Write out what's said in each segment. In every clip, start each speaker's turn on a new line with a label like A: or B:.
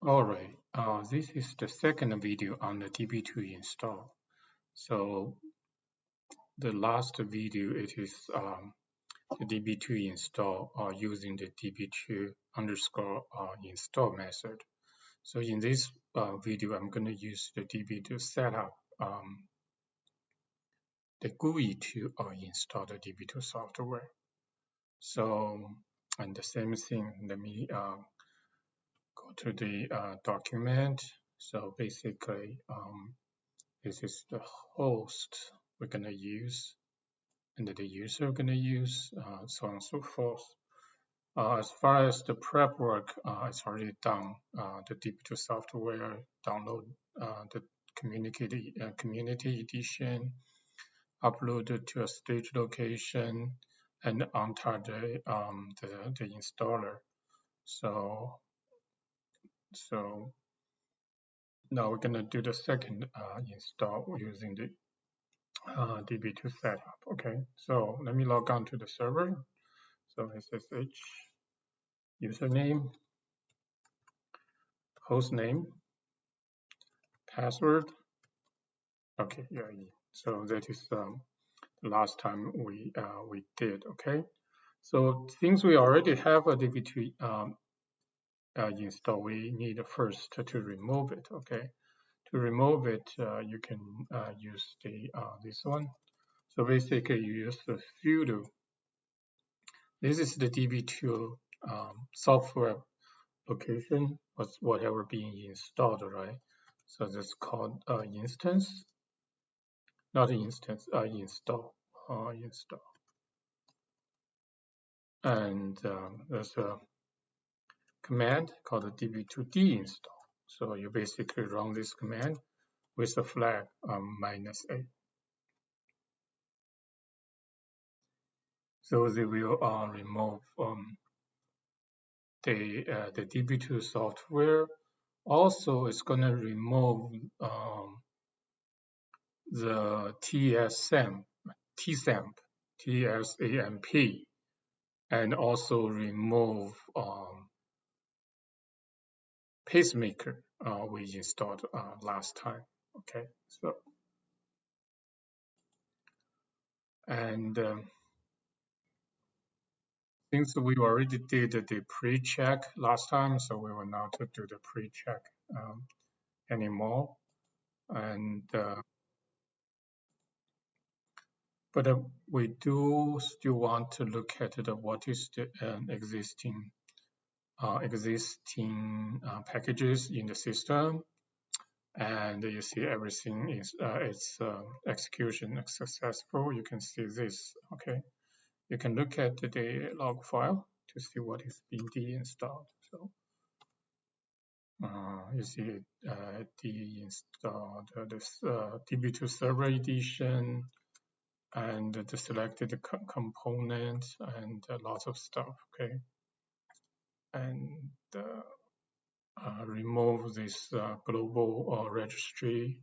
A: All right, this is the second video on the db2 install. So the last video, it is the db2 install using the db2 underscore install method. So in this video, I'm going to use the db2 setup, the GUI to install the db2 software. So, and the same thing, let me go to the document. So basically, this is the host we're going to use, and the user we're going to use, so on and so forth. As far as the prep work, it's already done. The db2 software, download the community edition, upload it to a stage location, and untitled the installer. So now we're going to do the second install using the db2 setup. Okay, so let me log on to the server. So SSH username, host name, password. Okay, yeah. So that is the last time we did. Okay, so since we already have a db2 install, we need first to remove it. Okay, to remove it, you can use the this one. So basically, you use the sudo. This is the db2 software location, whatever being installed, right? So that's called instance, not instance, install, install. And there's a command called the db2d install. So you basically run this command with the flag -a. So they will remove the db2 software. Also, it's going to remove the TSAMP, and also remove pacemaker we installed last time. Okay, so and since we already did the pre-check last time, so we will not do the pre-check anymore. And but we do still want to look at what is the existing packages in the system, and you see everything is its execution is successful. You can see this. Okay, you can look at the log file to see what is being deinstalled. So you see deinstalled this db2 server edition and the selected components and lots of stuff. Okay, and remove this global registry.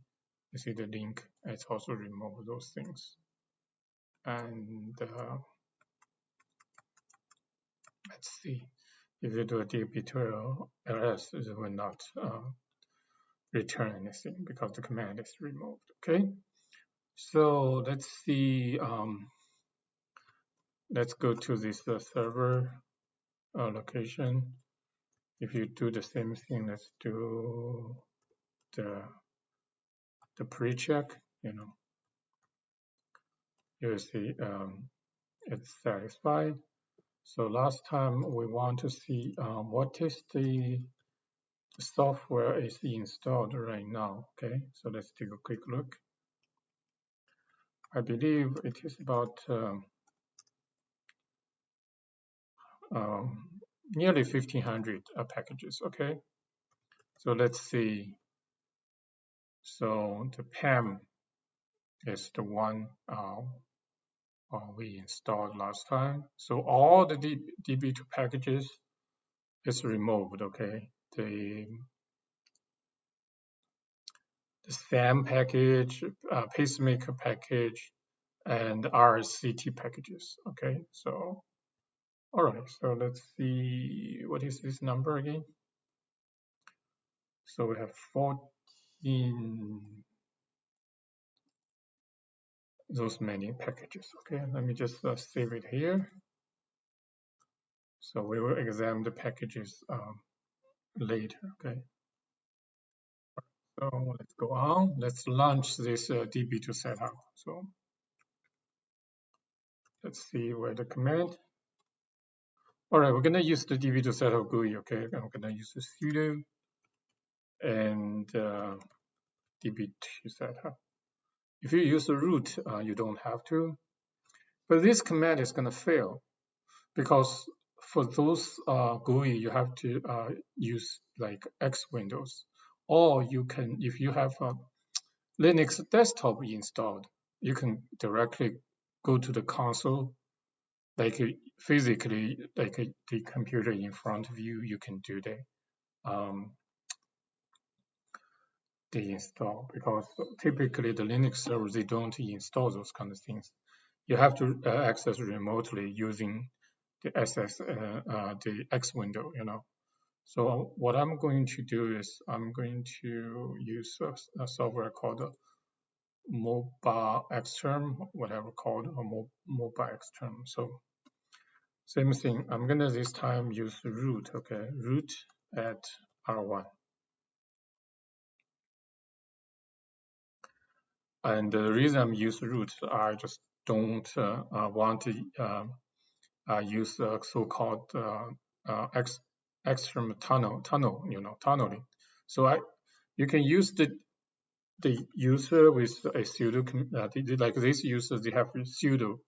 A: You see the link. It's also remove those things. And let's see, if you do a db2 ls, it will not return anything because the command is removed. Okay, so let's see. Let's go to this server location. If you do the same thing, let's do the pre-check. You see it's satisfied. So last time we want to see what is the software is installed right now. Okay, so let's take a quick look. I believe it is about nearly 1,500 packages. Okay, so let's see. So the PAM is the one we installed last time. So all the db2 packages is removed. Okay, the SAM package, pacemaker package, and RCT packages. Okay, so all right, so let's see, what is this number again? So we have 14 those many packages. Okay, let me just save it here. So we will examine the packages later. Okay. So let's go on. Let's launch this db2 setup. So let's see where the command. All right, we're gonna use the db2 setup GUI. Okay, I'm gonna use the sudo and db2 setup. If you use the root, you don't have to. But this command is gonna fail because for those GUI, you have to use like X Windows, or you can, if you have a Linux desktop installed, you can directly go to the console, like physically, like the computer in front of you, you can do the install, because typically the Linux servers, they don't install those kind of things. You have to access remotely using the the X window, you know. So what I'm going to do is I'm going to use a software called mobile xterm, whatever called a mobile xterm. So same thing. I'm gonna this time use root. Okay, root at R1. And the reason I'm using root, I just don't want to use so-called xterm tunnel, you know, tunneling. So you can use the user with a sudo like this user, they have sudo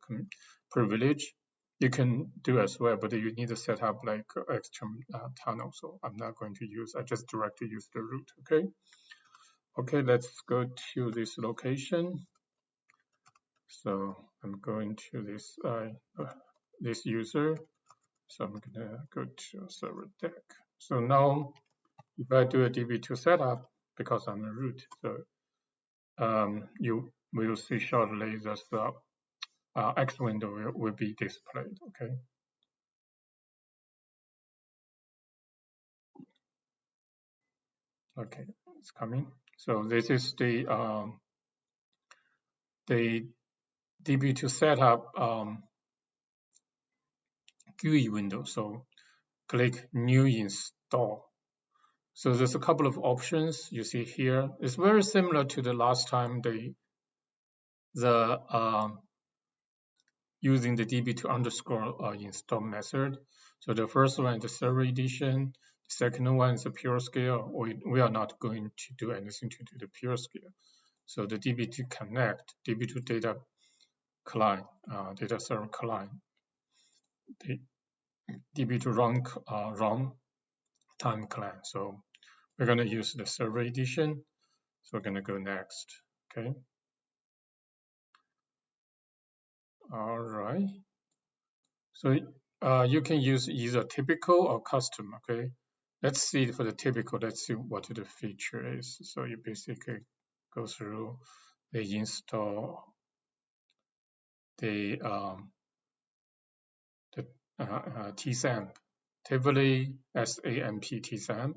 A: privilege. You can do as well, but you need to set up like xterm tunnel. So I'm not going to use. I just directly use the root. Okay. Okay, let's go to this location. So I'm going to this user. So I'm gonna go to server deck. So now if I do a db2 setup, because I'm a root, so you will see shortly that the X window will be displayed. Okay. Okay, it's coming. So this is the db2 setup GUI window. So click New Install. So there's a couple of options you see here. It's very similar to the last time using the db2 underscore install method. So the first one is the server edition. The second one is the pure scale. We are not going to do anything to do the pure scale. So the db2 connect, db2 data client, data server client, the db2 run time client. So we're going to use the server edition. So we're going to go next. Okay. All right. So you can use either typical or custom. Okay. Let's see for the typical. Let's see what the feature is. So you basically go through the install the tsam, typically SAMP tsam.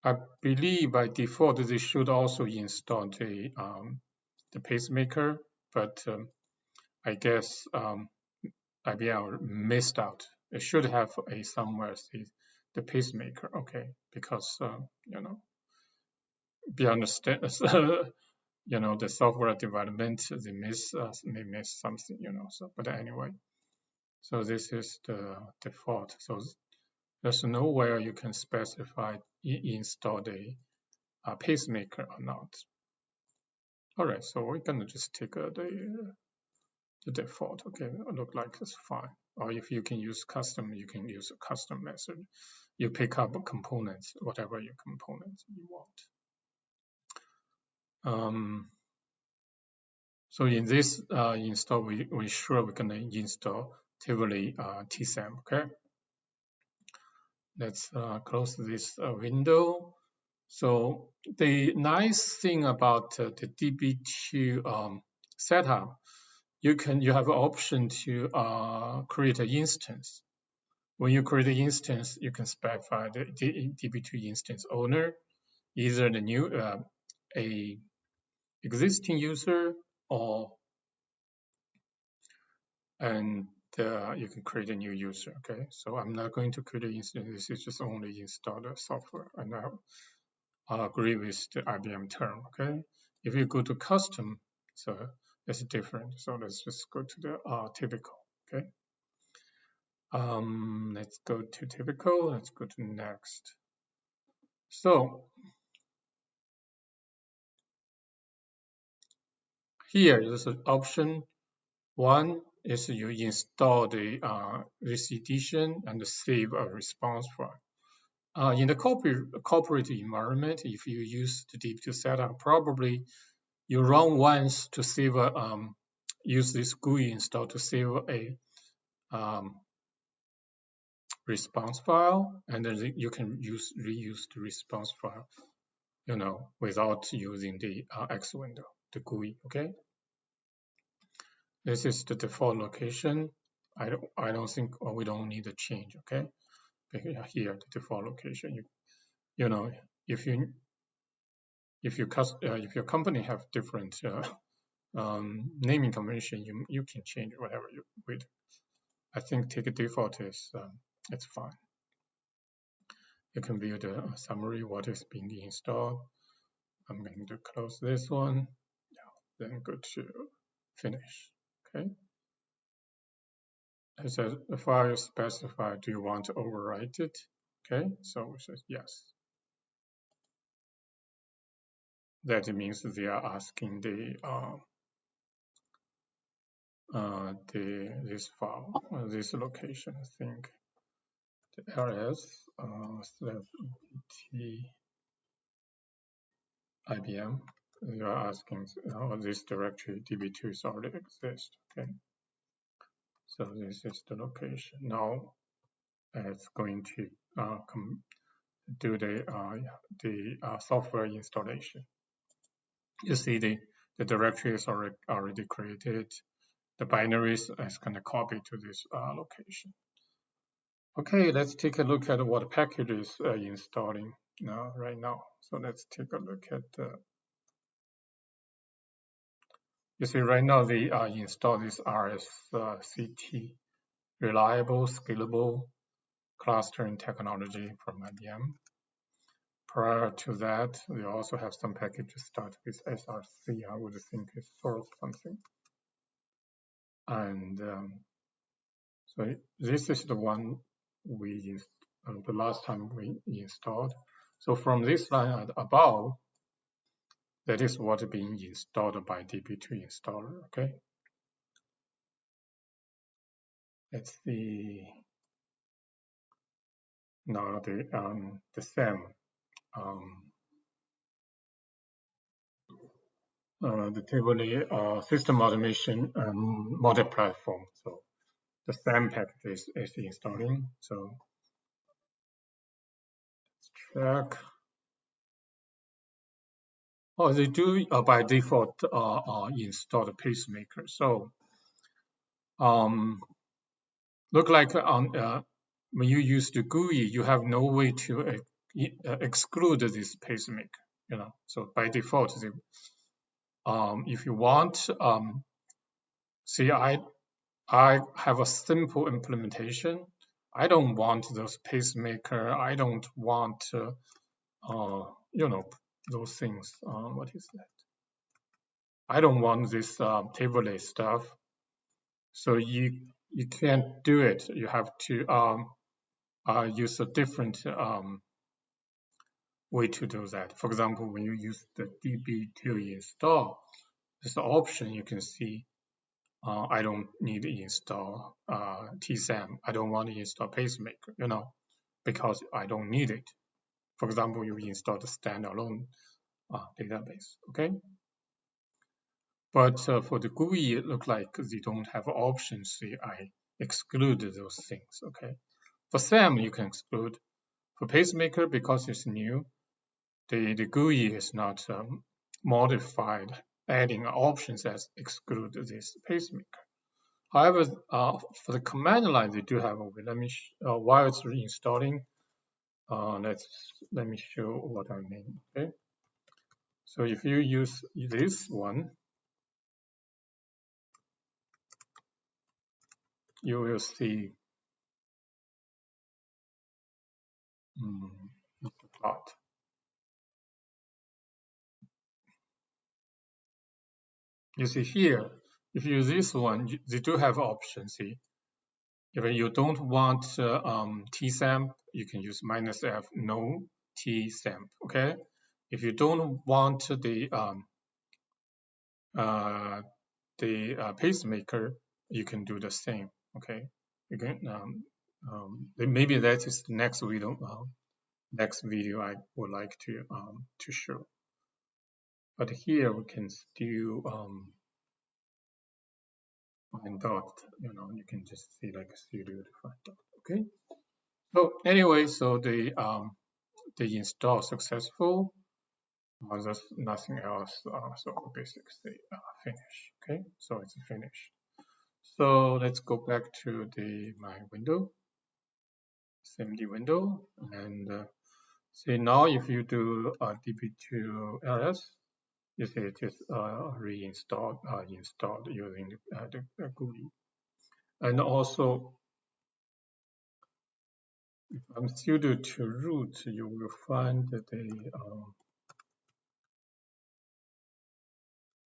A: I believe by default they should also install the pacemaker, but I guess IBM missed out. It should have a somewhere the pacemaker, okay, because you know, be understand, you know, the software development they may miss something, you know. So, but anyway, so this is the default. So there's nowhere you can specify install the pacemaker or not. All right, so we're gonna just take the default. Okay, it look like it's fine. Or if you can use custom, you can use a custom method. You pick up components, whatever your components you want. So in this install, we sure we're gonna install Tivoli tsam. Okay. Let's close this window. So the nice thing about the db2 setup, you have an option to create an instance. when you create an instance, you can specify the db2 instance owner, either the new a existing user or and you can create a new user. Okay, so I'm not going to create an instance. This is just only install the software, and I'll agree with the IBM term. Okay, if you go to custom, so it's different. So let's just go to the typical. Okay, let's go to typical. Let's go to next. So here is an option. One is you install the this edition and save a response file. In the corporate environment, if you use the db2setup, probably you run once to save use this GUI install to save a response file, and then you can reuse the response file, without using the X window, the GUI. Okay. This is the default location. I don't think we don't need a change. Okay. Here, the default location. If your company have different naming convention, you can change whatever you with. I think take a default is it's fine. You can view the summary, what is being installed. I'm going to close this one. Yeah, then go to finish. Okay. It says the file is specified. Do you want to overwrite it? Okay, so it says yes. That means they are asking this file, this location. I think the ls /bt IBM. They are asking this directory db2 already exists. Okay, so this is the location. Now it's going to do the software installation. You see the directory is already created. The binaries is going to copy to this location. Okay, let's take a look at what package is installing right now. So let's take a look at you see right now they install this RSCT, reliable, scalable clustering technology from IBM. Prior to that, we also have some packages start with SRC. I would think it's sort of something. And so this is the one we the last time we installed. So from this line above, that is what is being installed by db2 installer. Okay. Let's see. Now the SAM. The table system automation model platform. So the SAM package is installing. So let's check. Oh, they do by default install the pacemaker. So look like when you use the GUI, you have no way to exclude this pacemaker. So by default, if you want, see, I have a simple implementation. I don't want those pacemaker. I don't want, those things. What is that? I don't want this tablet stuff. So you can't do it. You have to use a different way to do that. For example, when you use the db2 install, this option you can see. I don't need to install tsam. I don't want to install pacemaker, because I don't need it. For example, you install the standalone database, okay? But for the GUI, it looks like they don't have options. See, I exclude those things, okay? For SAM, you can exclude. For pacemaker, because it's new, the GUI is not modified, adding options that exclude this pacemaker. However, for the command line, they do have a way. Let me while it's reinstalling, let me show what I mean. Okay, so if you use this one, you will see the plot. You see here, if you use this one, they do have options. See, if you don't want tsam, you can use -f no tsam. Okay, if you don't want the pacemaker, you can do the same. Okay, you can maybe that is the next video I would like to show. But here we can still find out. You can just see like a studio to find out. Okay. So anyway, so the install successful. There's nothing else. So basically finish. Okay, so it's finished. So let's go back to my window, SMD window, and see now if you do db2 ls, you see it is reinstalled, installed using the GUI. And also, if I'm sudo to root, you will find the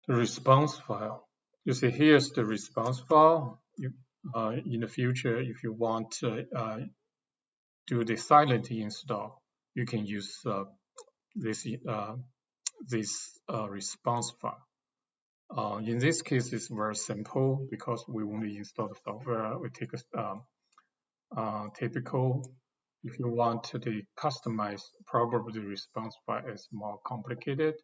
A: response file. You see, here's the response file. In the future, if you want to do the silent install, you can use this response file. In this case, it's very simple because we only install the software. We take a typical. If you want to customize, probably the response file is more complicated.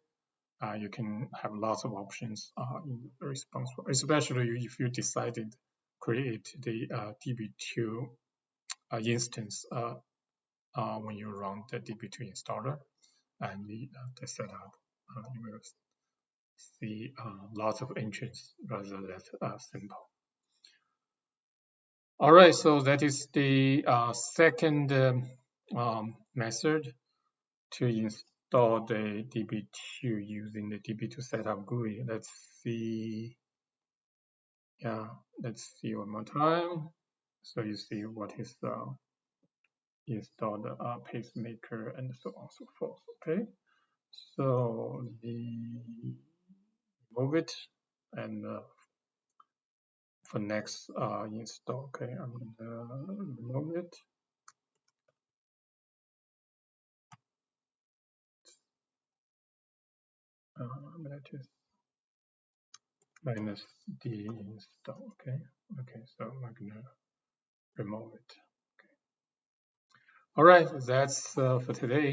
A: You can have lots of options in the response file, especially if you decided create the db2 instance when you run the db2 installer and the setup. You will see lots of entries rather than simple. All right, so that is the second method to install the db2 using the db2 setup GUI. Let's see. Yeah, let's see one more time. So you see what is installed pacemaker and so on and so forth. Okay, so remove it and for next install. Okay, I'm gonna remove it. That is -d install. Okay, so I'm gonna remove it. Okay. All right, that's for today.